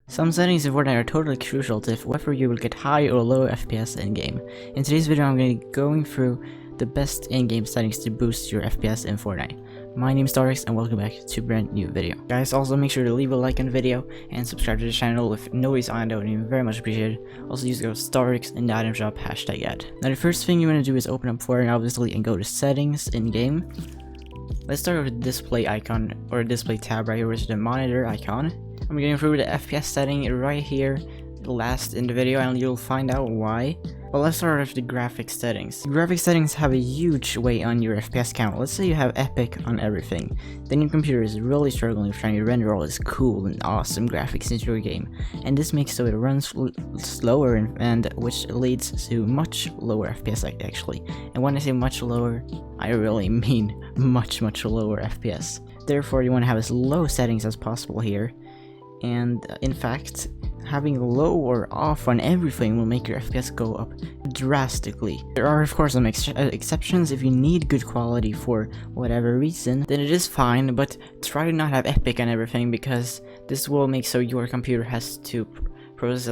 Some settings in Fortnite are totally crucial to whether you will get high or low FPS in-game. In today's video I'm going to be going through the best in-game settings to boost your FPS in Fortnite. My name is STALK and welcome back to a brand new video. Guys, also make sure to leave a like on the video and subscribe to the channel if nobody's on it, would be very much appreciated. Also use code STALK in the item shop #ad. Now the first thing you want to do is open up Fortnite obviously and go to settings in-game. Let's start with the display icon or display tab right here, which is the monitor icon. I'm going through the FPS setting right here last in the video and you'll find out why. But let's start with the graphics settings. The graphics settings have a huge weight on your FPS count. Let's say you have epic on everything. Then your computer is really struggling with trying to render all this cool and awesome graphics into your game. And this makes so it runs slower and which leads to much lower FPS actually. And when I say much lower, I really mean much lower FPS. Therefore you want to have as low settings as possible here. And in fact, having low or off on everything will make your FPS go up drastically. There are of course some exceptions. If you need good quality for whatever reason, then it is fine, but try to not have epic on everything because this will make so your computer has to process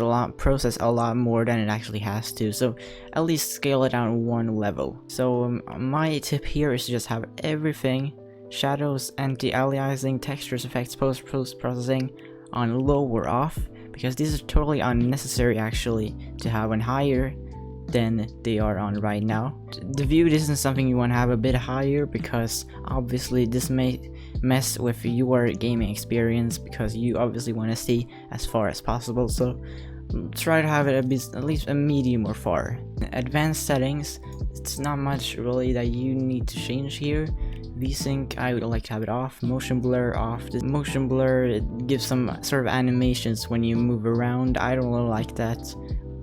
a lot more than it actually has to. So at least scale it down one level. So my tip here is to just have everything, shadows, anti-aliasing, textures, effects, post-processing on low or off, because these are totally unnecessary actually to have on higher than they are on right now. The view isn't something you want to have a bit higher because obviously this may mess with your gaming experience because you obviously want to see as far as possible, so try to have it at least a medium or far. Advanced settings, it's not much really that you need to change here. VSync, I would like to have it off. Motion blur off. The motion blur, it gives some sort of animations when you move around. I don't really like that.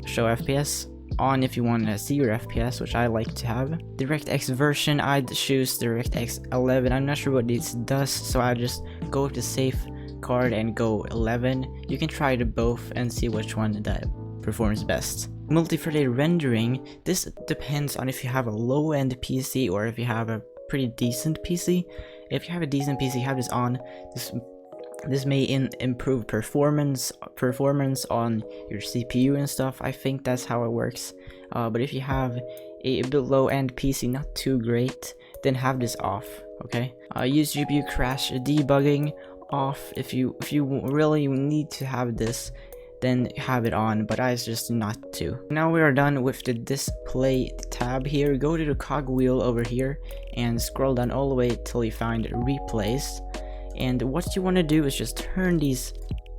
Show FPS on if you want to see your FPS, which I like to have. DirectX version, I'd choose DirectX 11. I'm not sure what this does, so I just go with the safe card and go 11. You can try the both and see which one that performs best. Multi-threaded rendering, this depends on if you have a low-end PC or if you have a pretty decent PC. If you have a decent PC, have this on. This may improve performance on your CPU and stuff. I think that's how it works. But if you have a bit low-end PC, not too great, then have this off. Okay. Use GPU crash debugging off. If you really need to have this, then have it on, but I just not to. Now we are done with the display tab here. Go to the cogwheel over here and scroll down all the way till you find replays. And what you want to do is just turn these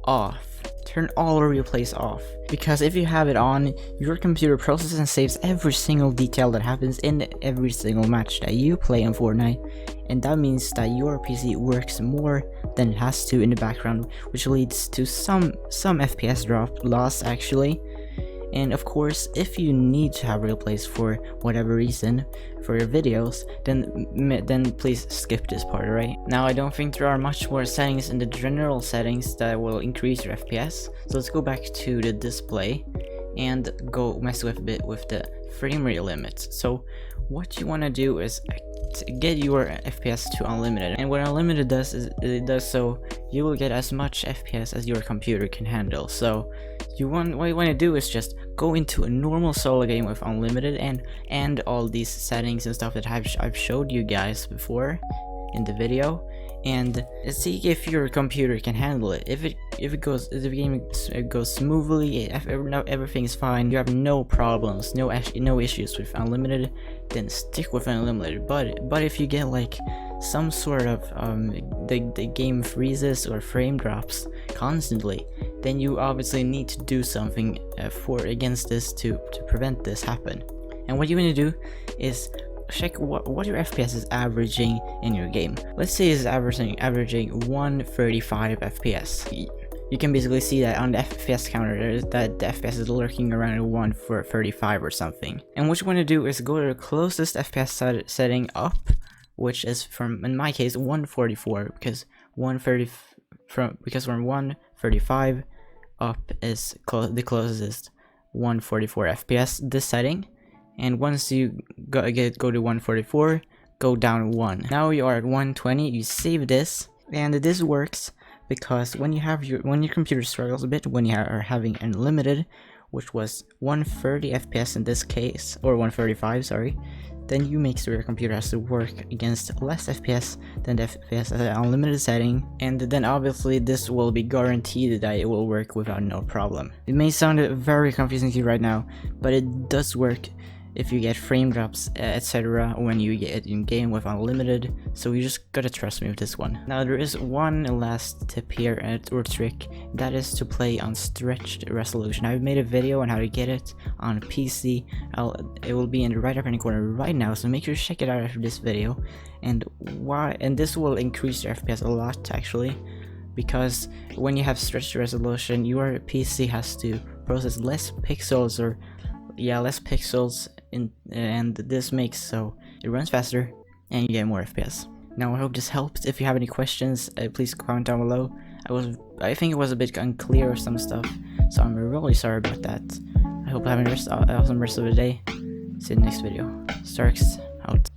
off. Turn all the replays off, because if you have it on, your computer processes and saves every single detail that happens in every single match that you play in Fortnite, and that means that your PC works more than it has to in the background, which leads to some FPS loss actually. And of course, if you need to have replays for whatever reason for your videos, then please skip this part, right? Now I don't think there are much more settings in the general settings that will increase your FPS. So let's go back to the display and go mess with a bit with the frame rate limits. So what you want to do is get your FPS to unlimited, and what unlimited does is it does so you will get as much FPS as your computer can handle. So what you want to do is just go into a normal solo game with unlimited and all these settings and stuff that I've showed you guys before in the video, and see if your computer can handle it. If the game goes smoothly, if everything is fine, you have no problems, no issues with unlimited, then stick with unlimited. But if you get like some sort of the game freezes or frame drops constantly, then you obviously need to do something against this to prevent this happen. And what you want to do is check what your FPS is averaging in your game. Let's say it's averaging 135 FPS. You can basically see that on the FPS counter that the FPS is lurking around 135 or something. And what you want to do is go to the closest FPS setting up, which is in my case 144, because from 135 up is the closest 144 FPS this setting. And once you go to 144, go down 1. Now you are at 120, you save this, and this works because when your computer struggles a bit, when you are having unlimited, which was 130 FPS in this case, or 135, sorry, then you make sure your computer has to work against less FPS than the FPS at an unlimited setting, and then obviously this will be guaranteed that it will work without no problem. It may sound very confusing to you right now, but it does work if you get frame drops, etc. when you get in game with unlimited, so you just gotta trust me with this one. Now there is one last tip here, or trick, that is to play on stretched resolution. I've made a video on how to get it on PC. It will be in the right upper hand corner right now, so make sure to check it out after this video. And this will increase your FPS a lot actually, because when you have stretched resolution, your PC has to process less pixels, and this makes so it runs faster and you get more FPS. Now I hope this helped. If you have any questions, please comment down below. I think it was a bit unclear with some stuff, so I'm really sorry about that. I hope you have an awesome rest of the day. See you in the next video. Starks out.